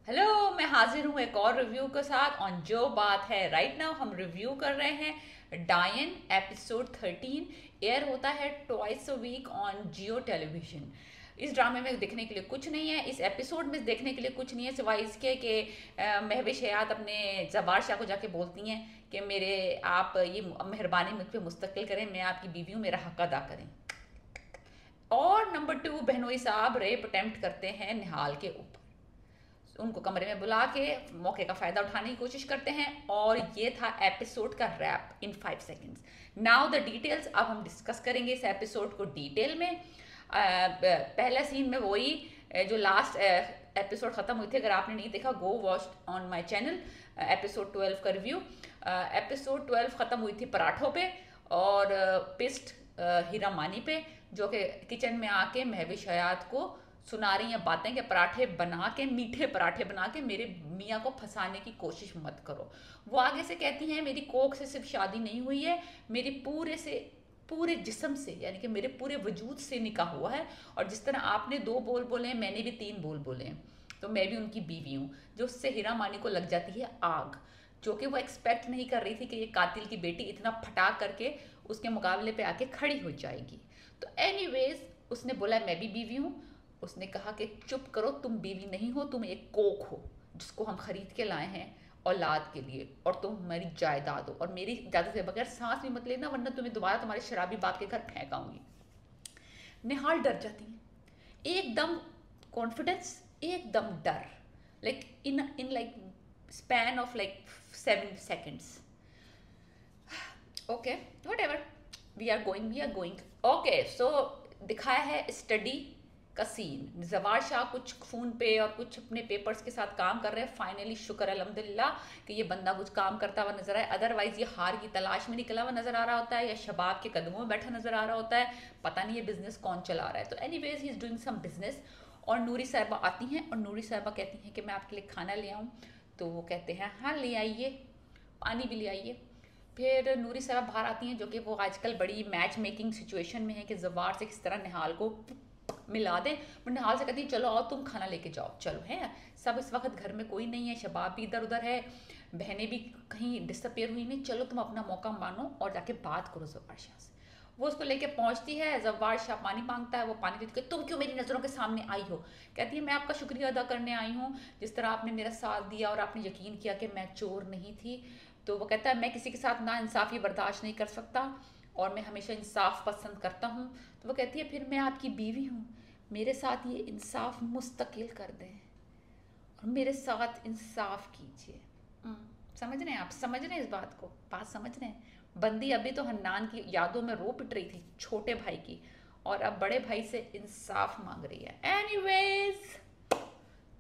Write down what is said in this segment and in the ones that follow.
Hello, मैं हाजिर हूँ एक और रिव्यू के साथ ऑन जो बात है। राइट नाउ हम रिव्यू कर रहे हैं डायन एपिसोड 13। एयर होता है twice a week on Geo television. इस ड्रामे में देखने के लिए कुछ नहीं है, इस एपिसोड में देखने के लिए कुछ नहीं है सिवाय इसके कि महविश हयात अपने जबार शाह को जाके बोलती हैं कि मेरे आप ये मेहरबानी मुझ पर मुस्तकिल करें, मैं आपकी बीवी हूँ, मेरा हक अदा करें। और नंबर 2, बहनोई साहब रेप अटेम्प्ट करते हैं निहाल के ऊपर। उनको कमरे में बुला के मौके का फ़ायदा उठाने की कोशिश करते हैं। और ये था एपिसोड का wrap in 5 seconds. Now the details, अब हम डिस्कस करेंगे इस एपिसोड को डिटेल में। पहला सीन में वही जो लास्ट एपिसोड ख़त्म हुई थी, अगर आपने नहीं देखा go watch on my channel episode 12 का रिव्यू। एपिसोड 12 ख़त्म हुई थी पराठों पे और पिस्ट हीरा मानी पे, जो कि किचन में आके महविश हयात को सुना रही हैं बातें कि पराठे बना के, मीठे पराठे बना के मेरे मियाँ को फंसाने की कोशिश मत करो। वो आगे से कहती हैं मेरी कोख से सिर्फ शादी नहीं हुई है, मेरी पूरे जिस्म से, यानी कि मेरे पूरे वजूद से निकाह हुआ है। और जिस तरह आपने 2 बोल बोले हैं, मैंने भी 3 बोल बोले हैं, तो मैं भी उनकी बीवी हूँ। जो उससे हीरा मानी को लग जाती है आग, जो कि वो एक्सपेक्ट नहीं कर रही थी कि ये कातिल की बेटी इतना फटाक करके उसके मुकाबले पे आके खड़ी हो जाएगी। तो एनीवेज उसने बोला मैं भी बीवी हूँ। उसने कहा कि चुप करो, तुम बीवी नहीं हो, तुम एक कोख हो जिसको हम खरीद के लाए हैं औलाद के लिए, और तुम हमारी जायदाद हो, और मेरी इजाजत के बगैर सांस भी मत लेना, वरना तुम्हें दोबारा तुम्हारे शराबी बाप के घर फेंकाऊंगी। निहाल डर जाती है एकदम। कॉन्फिडेंस एकदम डर, like in like span of like 7 seconds. Okay, whatever, we are going. Okay, so दिखाया है स्टडी का सीन। जवार शाह कुछ फ़ोन पे और कुछ अपने पेपर्स के साथ काम कर रहे हैं। फाइनली शुक्र अल्हम्दुलिल्लाह कि ये बंदा कुछ काम करता हुआ नजर आए, अदरवाइज ये हार की तलाश में निकला हुआ नजर आ रहा होता है या शबाब के कदमों में बैठा नजर आ रहा होता है। पता नहीं ये बिजनेस कौन चला रहा है। तो anyways he is doing some business. और नूरी साहिबा आती हैं और नूरी साहिबा कहती हैं कि मैं आपके लिए खाना ले आऊँ। तो वो कहते हैं हाँ ले आइए, पानी भी ले आइए। फिर नूरी साहब बाहर आती हैं, जो कि वो आजकल बड़ी मैच मेकिंग सिचुएशन में है कि जवार से किस तरह निहाल को मिला दें। बट निहाल से कहती है चलो आओ तुम खाना लेके जाओ, चलो है सब इस वक्त घर में कोई नहीं है, शबाब भी इधर उधर है, बहनें भी कहीं डिसअपेयर हुई नहीं, चलो तुम अपना मौका मानो और जाके बात करो जवार शाह से। वो उसको लेके पहुंचती है, जवार शाह पानी मांगता है, वो पानी देती है। तुम क्यों मेरी नज़रों के सामने आई हो? कहती है मैं आपका शुक्रिया अदा करने आई हूँ, जिस तरह आपने मेरा साथ दिया और आपने यकीन किया कि मैं चोर नहीं थी। तो वो कहता है मैं किसी के साथ ना इंसाफ़ी बर्दाश्त नहीं कर सकता और मैं हमेशा इंसाफ पसंद करता हूँ। तो वो कहती है फिर मैं आपकी बीवी हूँ, मेरे साथ ये इंसाफ मुस्तकिल कर दें और मेरे साथ इंसाफ कीजिए। समझ रहे हैं आप? समझ रहे हैं इस बात को? बात समझ रहे हैं? बंदी अभी तो हन्नान की यादों में रो पिट रही थी छोटे भाई की, और अब बड़े भाई से इंसाफ मांग रही है। एनीवेज,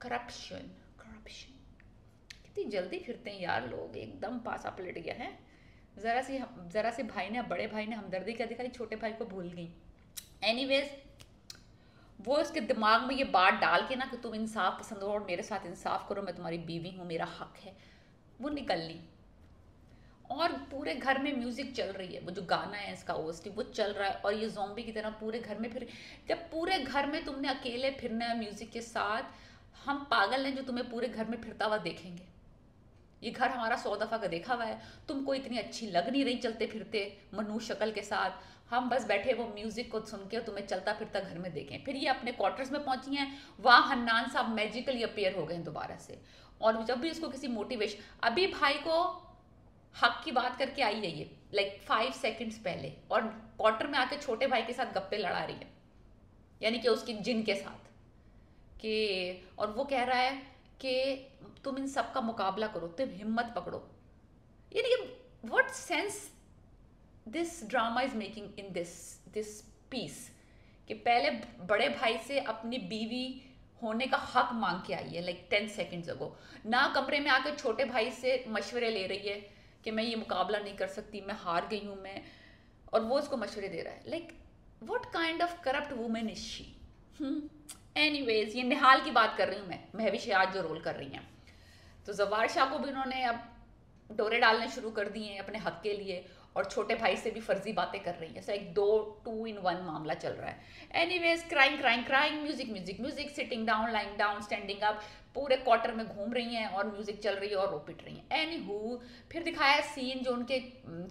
करप्शन करप्शन, कितनी जल्दी फिरते हैं यार लोग, एकदम पासा पलट गया है। ज़रा सी भाई ने, बड़े भाई ने हमदर्दी क्या दिखाई, छोटे भाई को भूल गई। एनीवेज, वो उसके दिमाग में ये बात डाल के ना कि तुम इंसाफ पसंद हो और मेरे साथ इंसाफ करो, मैं तुम्हारी बीवी हूँ, मेरा हक है, वो निकल ली। और पूरे घर में म्यूजिक चल रही है, वो जो गाना है इसका ओएसटी वो चल रहा है, और ये ज़ॉम्बी की तरह पूरे घर में फिर। जब पूरे घर में तुमने अकेले फिरना है म्यूजिक के साथ, हम पागल हैं जो तुम्हें पूरे घर में फिरता हुआ देखेंगे। ये घर हमारा 100 दफ़ा का देखा हुआ है। तुमको इतनी अच्छी लग नहीं रही चलते फिरते मनु शक्ल के साथ, हम बस बैठे वो म्यूजिक को सुन के तुम्हें चलता फिरता घर में देखें। फिर ये अपने क्वार्टर्स में पहुंची हैं, वहाँ हन्नान साहब मैजिकली अपीयर हो गए हैं दोबारा से। और जब भी इसको किसी मोटिवेशन, अभी भाई को हक की बात करके आई है ये लाइक 5 सेकेंड्स पहले, और क्वार्टर में आके छोटे भाई के साथ गप्पे लड़ा रही है, यानी कि उसकी जिन के साथ कि, और वो कह रहा है कि तुम इन सब का मुकाबला करो, तुम हिम्मत पकड़ो। यानी कि what sense this drama is making in this piece, कि पहले बड़े भाई से अपनी बीवी होने का हक मांग के आई है लाइक 10 सेकेंड्स अगो, ना कमरे में आकर छोटे भाई से मशवरे ले रही है कि मैं ये मुकाबला नहीं कर सकती, मैं हार गई हूँ मैं, और वो उसको मशवरे दे रहा है। Like what kind of corrupt women is she? Anyways, ये निहाल की बात कर रही हूँ मैं, महविश हयात जो रोल कर रही हैं। तो जवार शाह को भी उन्होंने अब डोरे डालने शुरू कर दिए हैं अपने हक के लिए, और छोटे भाई से भी फर्जी बातें कर रही है। सो एक 2-in-1 मामला चल रहा है। Anyways, crying crying crying, music music music, sitting down, lying down, standing up, पूरे क्वार्टर में घूम रही हैं और म्यूजिक चल रही है और रो पिट रही हैं। एनीहू फिर दिखाया सीन जो उनके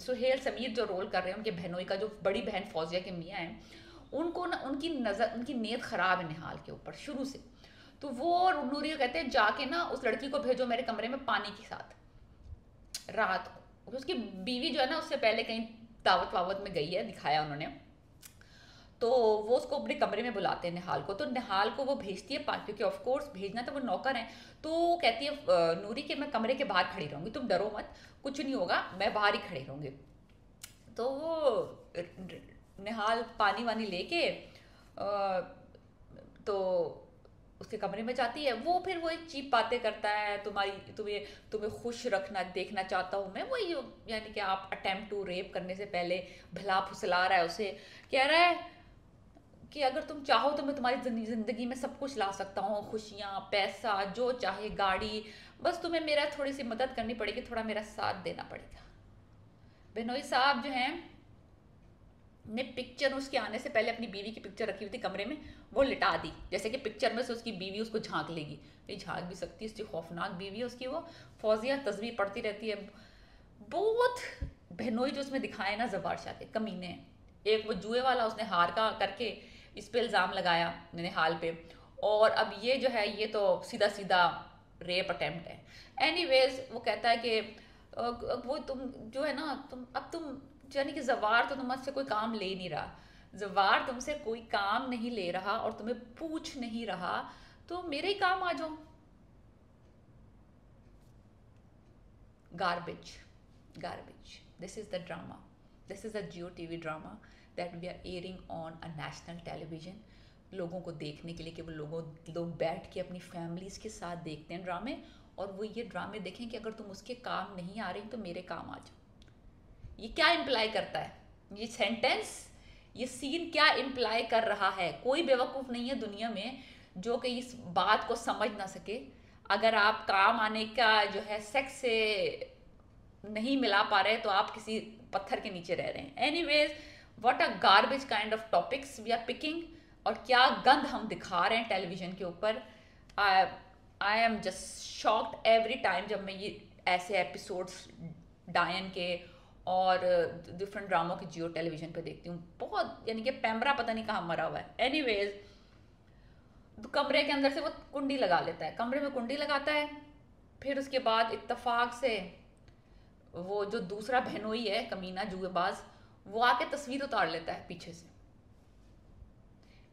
सुहेल समीर जो रोल कर रहे हैं, उनके बहनोई का जो बड़ी बहन फौजिया के मियाँ हैं, उनको ना उनकी नीयत खराब है निहाल के ऊपर शुरू से। तो वो नूरी को कहते हैं जाके ना उस लड़की को भेजो मेरे कमरे में पानी के साथ रात को। उसकी बीवी जो है ना उससे पहले कहीं दावत वावत में गई है, दिखाया उन्होंने। तो वो उसको अपने कमरे में बुलाते हैं निहाल को, तो निहाल को वो भेजती है पानी, क्योंकि ऑफ कोर्स भेजना तो वो नौकर है। तो कहती है नूरी कि मैं कमरे के बाहर खड़ी रहूंगी, तुम डरो मत, कुछ नहीं होगा, मैं बाहर ही खड़ी रहूंगी। तो वो निहाल पानी वानी लेके तो उसके कमरे में जाती है। वो फिर वो एक चीप बातें करता है, तुम्हें खुश रखना देखना चाहता हूँ मैं, वही यानी कि आप अटेम्प्ट टू रेप करने से पहले भला फुसला रहा है उसे, कह रहा है कि अगर तुम चाहो तो मैं तुम्हारी जिंदगी में सब कुछ ला सकता हूँ, खुशियाँ, पैसा, जो चाहे, गाड़ी, बस तुम्हें मेरा थोड़ी सी मदद करनी पड़ेगी, थोड़ा मेरा साथ देना पड़ेगा। बेनोई साहब जो हैं ने पिक्चर उसके आने से पहले अपनी बीवी की पिक्चर रखी हुई थी कमरे में, वो लिटा दी, जैसे कि पिक्चर में से उसकी बीवी उसको झांक लेगी। नहीं झांक भी सकती है, उसकी खौफनाक बीवी है उसकी। वो फौजिया तस्वीर पढ़ती रहती है। बहुत बहनोई जो उसमें दिखाए ना जवार शाह के कमीने हैं। एक वो जुए वाला उसने हार का करके इस पे इल्ज़ाम लगाया निहाल पे, और अब ये जो है ये तो सीधा सीधा रेप अटेम्प्ट है। एनीवेज वो कहता है कि वो तुम जो है ना तुम यानी कि जवार तो तुमसे कोई काम ले नहीं रहा, जवार तुमसे कोई काम नहीं ले रहा और तुम्हें पूछ नहीं रहा, तो मेरे ही काम आ जाओ। Garbage garbage. This is the drama, this is a Geo TV drama that we are airing on a national television, लोगों को देखने के लिए कि वो लोग बैठ के अपनी फैमिलीज के साथ देखते हैं ड्रामे, और वो ये ड्रामे देखें कि अगर तुम उसके काम नहीं आ रही तो मेरे काम आ जाओ। ये क्या इम्प्लाई करता है ये सेंटेंस, ये सीन क्या इम्प्लाई कर रहा है? कोई बेवकूफ़ नहीं है दुनिया में जो कि इस बात को समझ ना सके। अगर आप काम आने का जो है सेक्स से नहीं मिला पा रहे तो आप किसी पत्थर के नीचे रह रहे हैं। Anyways what a garbage kind of topics we are picking, और क्या गंद हम दिखा रहे हैं टेलीविजन के ऊपर। I am just shocked every time जब मैं ये ऐसे एपिसोड्स डायन के और डिफरेंट ड्रामों के जियो टेलीविजन पे देखती हूँ। बहुत यानी कि पैमरा पता नहीं कहाँ मरा हुआ है। एनीवेज कमरे के अंदर से वो कुंडी लगा लेता है, कमरे में कुंडी लगाता है। फिर उसके बाद इत्तेफाक से वो जो दूसरा बहनोई है कमीना जुएबाज, वो आके तस्वीर उतार लेता है पीछे से।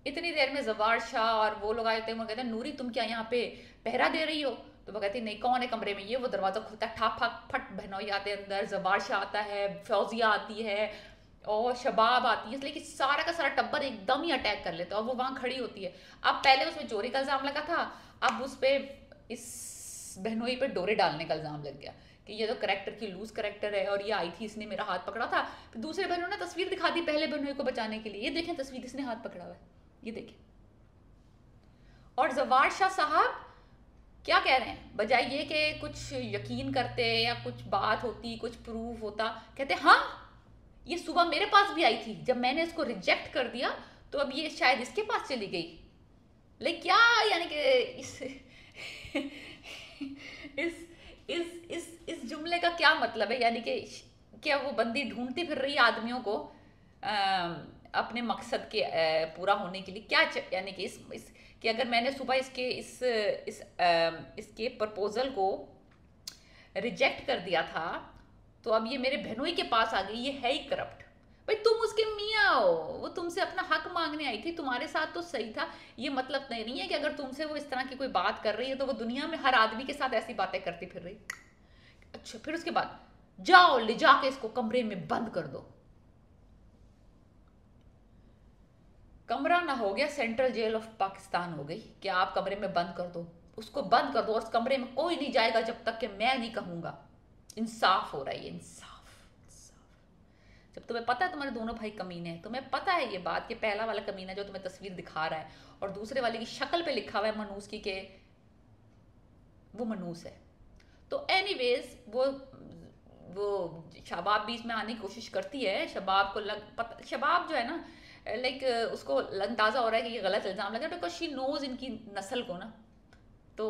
इतनी देर में जवार शाह और वो लोग आए थे, वो कहते हैं नूरी तुम क्या यहाँ पे पहरा दे रही हो? तो वो कहती नहीं, कौन है कमरे में? ये वो दरवाजा खुलता है, ठाक ठाक फट बहनोई आते हैं अंदर, जवार शाह आता है, फौजिया आती है और शबाब आती है, इसलिए कि सारा का सारा टब्बर एकदम ही अटैक कर लेता है और वो वहां खड़ी होती है। अब पहले उसमें चोरी का इल्जाम लगा था, अब उस पर इस बहनोई पे डोरे डालने का इल्जाम लग गया कि ये तो करेक्टर की लूज करेक्टर है और ये आई थी, इसने मेरा हाथ पकड़ा था। फिर दूसरे बहनों ने तस्वीर दिखा दी पहले बहनोई को बचाने के लिए, ये देखें तस्वीर, इसने हाथ पकड़ा हुआ है, ये देखें। और जवार शाह साहब क्या कह रहे हैं? बजाय ये कि कुछ यकीन करते या कुछ बात होती, कुछ प्रूफ होता, कहते हाँ ये सुबह मेरे पास भी आई थी, जब मैंने इसको रिजेक्ट कर दिया तो अब ये शायद इसके पास चली गई। लेकिन क्या यानी कि इस जुमले का क्या मतलब है? यानी कि क्या वो बंदी ढूंढती फिर रही आदमियों को अपने मकसद के पूरा होने के लिए? क्या यानी कि इस कि अगर मैंने सुबह इसके प्रपोजल को रिजेक्ट कर दिया था तो अब ये मेरे बहनोई के पास आ गई, ये है ही करप्ट। भाई तुम उसके मियाँ हो, वो तुमसे अपना हक मांगने आई थी, तुम्हारे साथ तो सही था। ये मतलब नहीं है कि अगर तुमसे वो इस तरह की कोई बात कर रही है तो वो दुनिया में हर आदमी के साथ ऐसी बातें करती फिर रही। अच्छा, फिर उसके बाद जाओ ले जाके इसको कमरे में बंद कर दो। कमरा ना हो गया सेंट्रल जेल ऑफ पाकिस्तान हो गई कि आप कमरे में बंद कर दो, उसको बंद कर दो और उस कमरे में कोई नहीं जाएगा जब तक कि मैं नहीं कहूंगा। इंसाफ हो रहा है, इंसाफ। जब तुम्हें पता है तुम्हारे दोनों भाई कमीने हैं, तुम्हें पता है ये बात कि पहला वाला कमीना जो तुम्हें तस्वीर दिखा रहा है और दूसरे वाले की शक्ल पे लिखा हुआ है मनूस की के वो मनूस है। तो एनीवेज वो शबाब बीच में आने की कोशिश करती है। शबाब को शबाब जो है ना लाइक उसको अंदाजा हो रहा है कि ये गलत इल्जाम लगा, बिकॉज शी नोज इनकी नस्ल को ना। तो